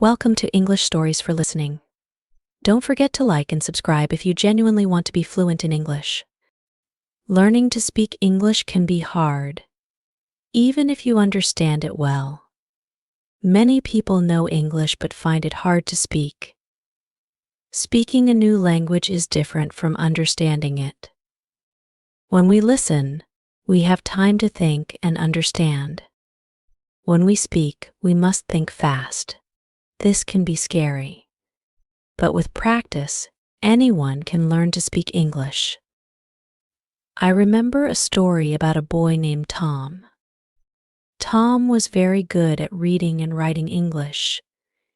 Welcome to English Stories for Listening. Don't forget to like and subscribe if you genuinely want to be fluent in English. Learning to speak English can be hard, even if you understand it well. Many people know English but find it hard to speak. Speaking a new language is different from understanding it. When we listen, we have time to think and understand. When we speak, we must think fast. This can be scary. But with practice, anyone can learn to speak English. I remember a story about a boy named Tom. Tom was very good at reading and writing English.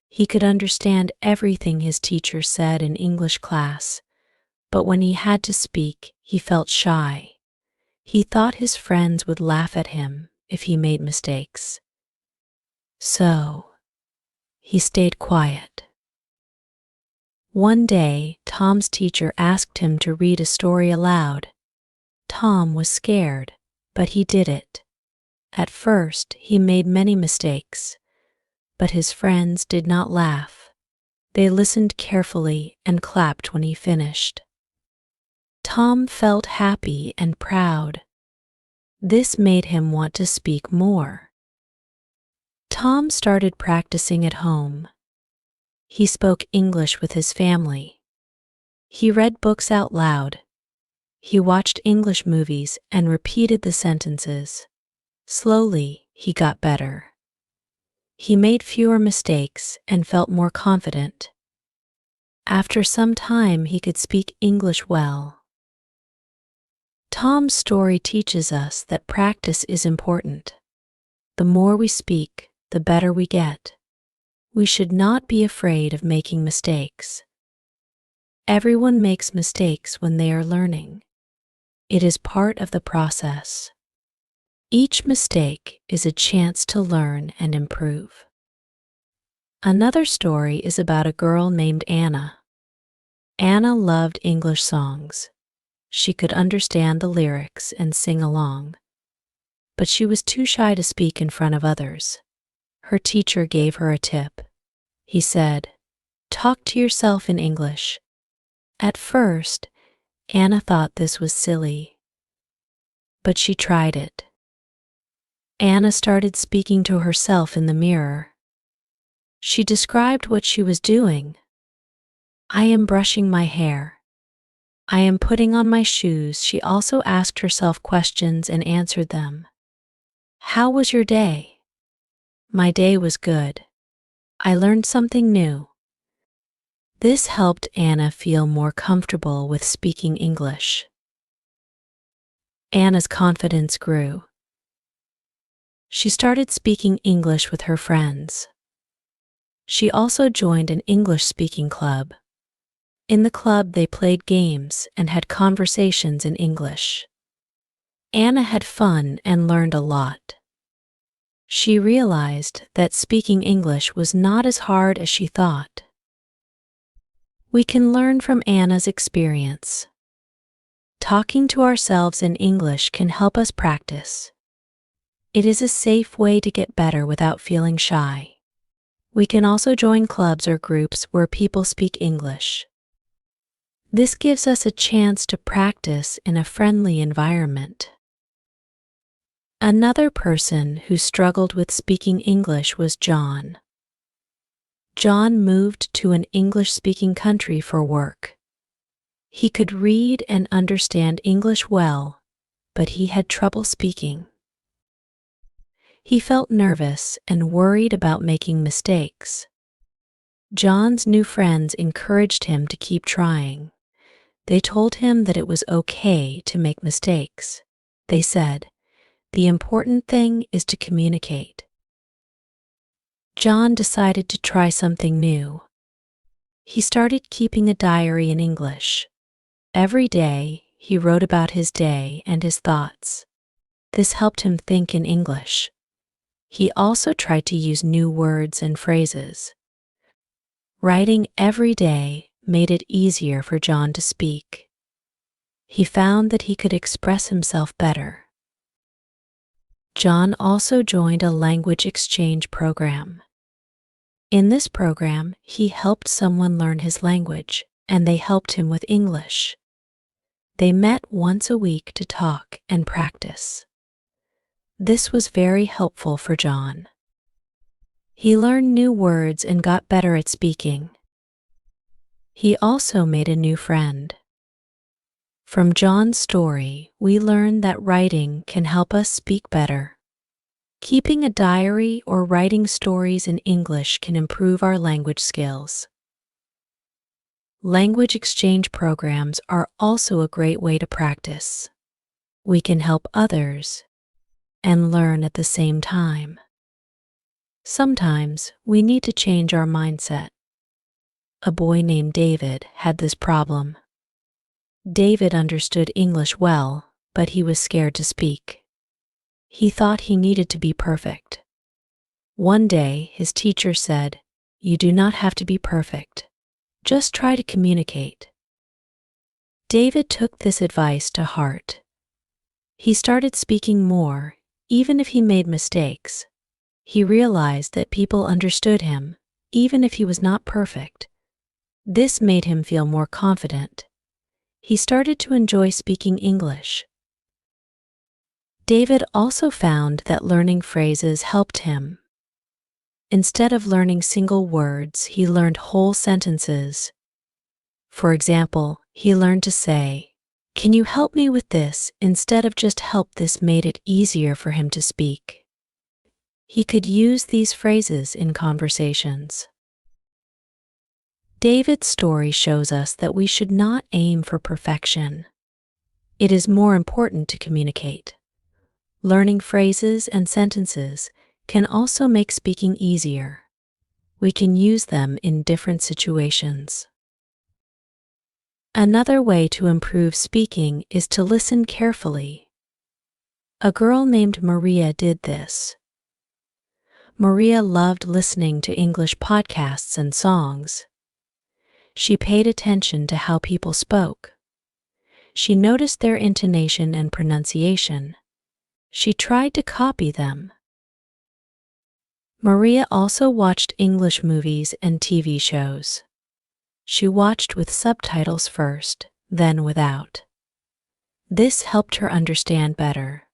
He could understand everything his teacher said in English class, but when he had to speak, he felt shy. He thought his friends would laugh at him if he made mistakes. So, he stayed quiet. One day, Tom's teacher asked him to read a story aloud. Tom was scared, but he did it. At first, he made many mistakes, but his friends did not laugh. They listened carefully and clapped when he finished. Tom felt happy and proud. This made him want to speak more. Tom started practicing at home. He spoke English with his family. He read books out loud. He watched English movies and repeated the sentences. Slowly, he got better. He made fewer mistakes and felt more confident. After some time, he could speak English well. Tom's story teaches us that practice is important. The more we speak, the better we get. We should not be afraid of making mistakes. Everyone makes mistakes when they are learning. It is part of the process. Each mistake is a chance to learn and improve. Another story is about a girl named Anna. Anna loved English songs. She could understand the lyrics and sing along, but she was too shy to speak in front of others. Her teacher gave her a tip. He said, "Talk to yourself in English." At first, Anna thought this was silly, but she tried it. Anna started speaking to herself in the mirror. She described what she was doing. "I am brushing my hair. I am putting on my shoes." She also asked herself questions and answered them. "How was your day?" "My day was good. I learned something new." This helped Anna feel more comfortable with speaking English. Anna's confidence grew. She started speaking English with her friends. She also joined an English-speaking club. In the club, they played games and had conversations in English. Anna had fun and learned a lot. She realized that speaking English was not as hard as she thought. We can learn from Anna's experience. Talking to ourselves in English can help us practice. It is a safe way to get better without feeling shy. We can also join clubs or groups where people speak English. This gives us a chance to practice in a friendly environment. Another person who struggled with speaking English was John. John moved to an English-speaking country for work. He could read and understand English well, but he had trouble speaking. He felt nervous and worried about making mistakes. John's new friends encouraged him to keep trying. They told him that it was okay to make mistakes. They said, "The important thing is to communicate." John decided to try something new. He started keeping a diary in English. Every day, he wrote about his day and his thoughts. This helped him think in English. He also tried to use new words and phrases. Writing every day made it easier for John to speak. He found that he could express himself better. John also joined a language exchange program. In this program, he helped someone learn his language, and they helped him with English. They met once a week to talk and practice. This was very helpful for John. He learned new words and got better at speaking. He also made a new friend. From John's story, we learn that writing can help us speak better. Keeping a diary or writing stories in English can improve our language skills. Language exchange programs are also a great way to practice. We can help others and learn at the same time. Sometimes we need to change our mindset. A boy named David had this problem. David understood English well, but he was scared to speak. He thought he needed to be perfect. One day, his teacher said, "You do not have to be perfect. Just try to communicate." David took this advice to heart. He started speaking more, even if he made mistakes. He realized that people understood him, even if he was not perfect. This made him feel more confident. He started to enjoy speaking English. David also found that learning phrases helped him. Instead of learning single words, he learned whole sentences. For example, he learned to say, "Can you help me with this?" instead of just "help." This made it easier for him to speak. He could use these phrases in conversations. David's story shows us that we should not aim for perfection. It is more important to communicate. Learning phrases and sentences can also make speaking easier. We can use them in different situations. Another way to improve speaking is to listen carefully. A girl named Maria did this. Maria loved listening to English podcasts and songs. She paid attention to how people spoke. She noticed their intonation and pronunciation. She tried to copy them. Maria also watched English movies and TV shows. She watched with subtitles first, then without. This helped her understand better.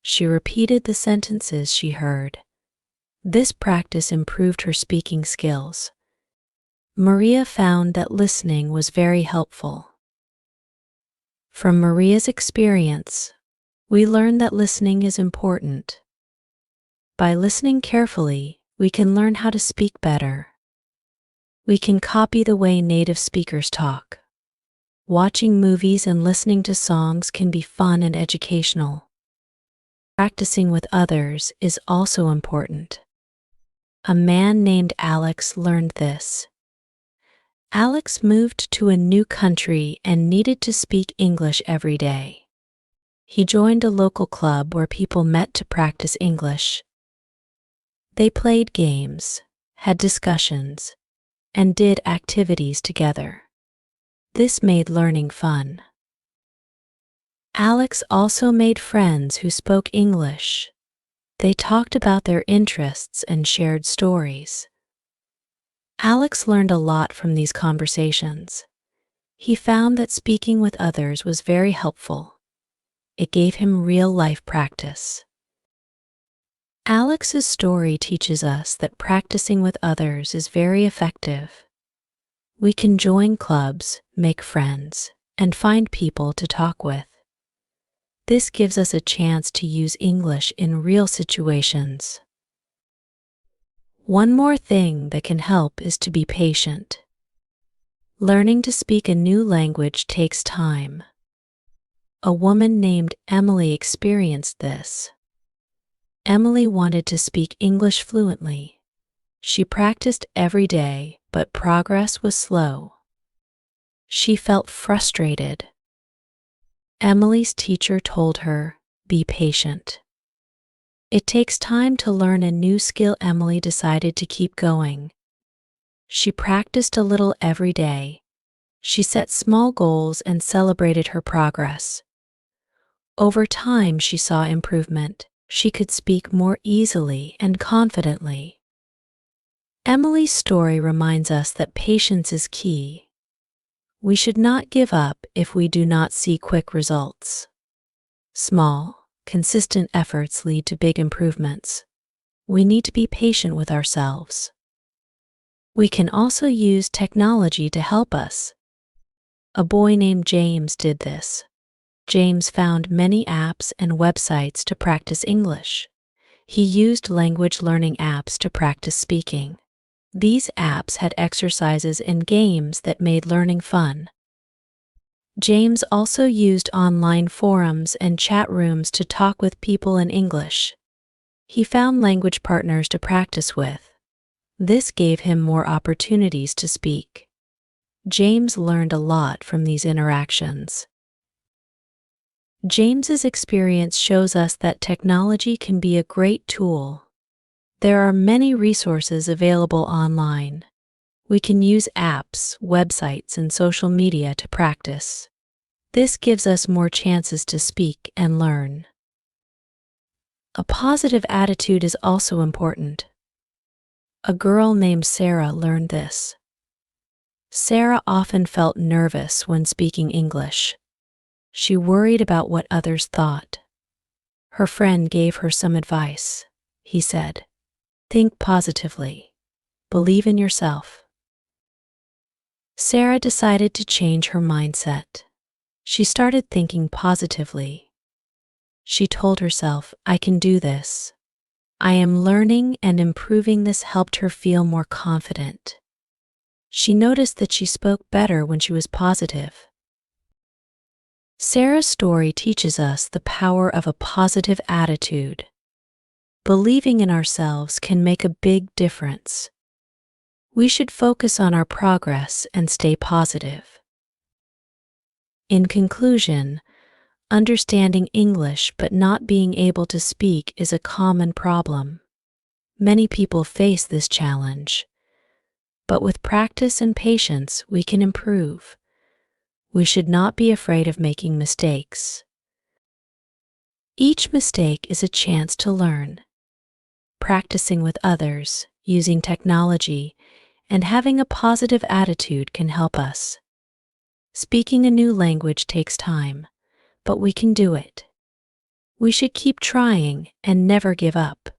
She repeated the sentences she heard. This practice improved her speaking skills. Maria found that listening was very helpful. From Maria's experience, we learned that listening is important. By listening carefully, we can learn how to speak better. We can copy the way native speakers talk. Watching movies and listening to songs can be fun and educational. Practicing with others is also important. A man named Alex learned this. Alex moved to a new country and needed to speak English every day. He joined a local club where people met to practice English. They played games, had discussions, and did activities together. This made learning fun. Alex also made friends who spoke English. They talked about their interests and shared stories. Alex learned a lot from these conversations. He found that speaking with others was very helpful. It gave him real-life practice. Alex's story teaches us that practicing with others is very effective. We can join clubs, make friends, and find people to talk with. This gives us a chance to use English in real situations. One more thing that can help is to be patient. Learning to speak a new language takes time. A woman named Emily experienced this. Emily wanted to speak English fluently. She practiced every day, but progress was slow. She felt frustrated. Emily's teacher told her, "Be patient." It takes time to learn a new skill. Emily decided to keep going. She practiced a little every day. She set small goals and celebrated her progress. Over time, she saw improvement. She could speak more easily and confidently. Emily's story reminds us that patience is key. We should not give up if we do not see quick results. Small, consistent efforts lead to big improvements. We need to be patient with ourselves. We can also use technology to help us. A boy named James did this. James found many apps and websites to practice English. He used language learning apps to practice speaking. These apps had exercises and games that made learning fun. James also used online forums and chat rooms to talk with people in English. He found language partners to practice with. This gave him more opportunities to speak. James learned a lot from these interactions. James's experience shows us that technology can be a great tool. There are many resources available online. We can use apps, websites, and social media to practice. This gives us more chances to speak and learn. A positive attitude is also important. A girl named Sarah learned this. Sarah often felt nervous when speaking English. She worried about what others thought. Her friend gave her some advice. He said, "Think positively. Believe in yourself." Sarah decided to change her mindset. She started thinking positively. She told herself, "I can do this. I am learning and improving." This helped her feel more confident. She noticed that she spoke better when she was positive. Sarah's story teaches us the power of a positive attitude. Believing in ourselves can make a big difference. We should focus on our progress and stay positive. In conclusion, understanding English but not being able to speak is a common problem. Many people face this challenge. But with practice and patience, we can improve. We should not be afraid of making mistakes. Each mistake is a chance to learn. Practicing with others, using technology, and having a positive attitude can help us. Speaking a new language takes time, but we can do it. We should keep trying and never give up.